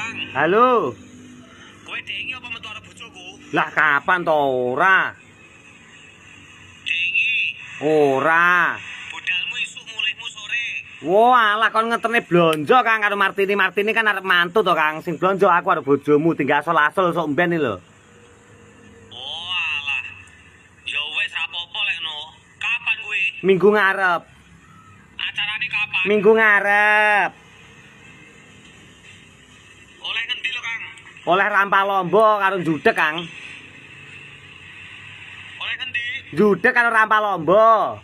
Kang. Halo. Kowe dengi apa metu arep bojoku? Lah kapan to ora? Dengi. Ora. Budalmu isuk mulihmu sore. Wah, alah kon ngeterne blonjo Kang karo Martini. Martini kan arep mantu to Kang. Sing blonjo aku arep bojomu tinggal asal-asal sok mben iki lho. Oh alah. Ya wis ra apa-apa lekno. Kapan kuwi? Minggu ngarep. Acarane kapan? Minggu ngarep. Oleh ngendi lho, Kang? Oleh rampal lomba karo judek Kang. Oleh ngendi? Judek karo rampal lomba.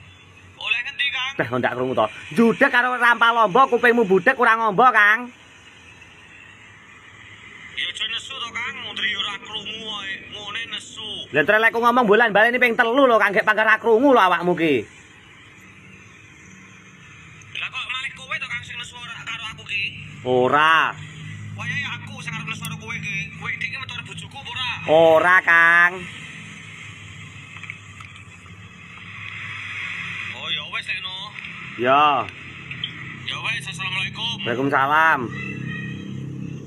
Oleh ngendi, Kang? Teh ndak krungu to. Judek karo rampal lomba kupingmu budek ora ngombo Kang. Ya aja nesu to, Kang. Mundri ora krungu wae. Ngene nesu. Lah trelekku ngomong bulan baleni ping 3 lho Kang gek pangger ra krungu lho awakmu ki. Lah kok malah kowe to Kang sing nesu karo aku ki? Ora. Wayahe aku sing arep nesu karo kowe ki. Kowe iki metu arep bojoku apa ora? Ora Kang. Oh ya wis lekno. Ya. Ya wis, assalamualaikum. Waalaikumsalam.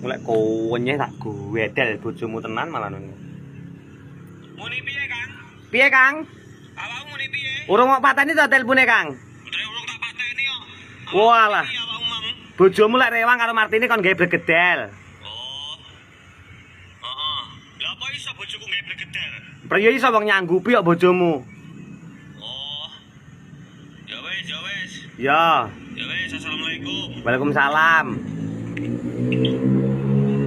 Mulai konyeh tak gwedel bojomu tenan malah ngono. Muni piye, Kang? Piye Kang? Awakmu muni piye? Urung kok pateni to telpone Kang. Ndre urung tak pateni yo. Walah. Iya, awakmu mang. Bojomu lek rewang karo Martini kon gawe bregedel. Oh. Heeh. Lah apa iso bojoku gawe bregedel? Priyo iso wong nyanggupi kok bojomu. Oh. Ya wis, ya wis. Ya. Ya wis, assalamualaikum. Waalaikumsalam.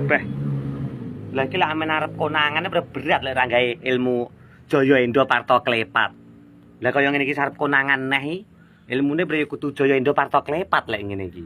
Beh. Lah iki lek amen arep konangane berat lek ra gawe ilmu Jaya Endo Parto Klepat. Lah kaya ngene iki arep konangan neh iki ilmune priyo kudu Jaya Endo Parto Klepat lek ngene iki.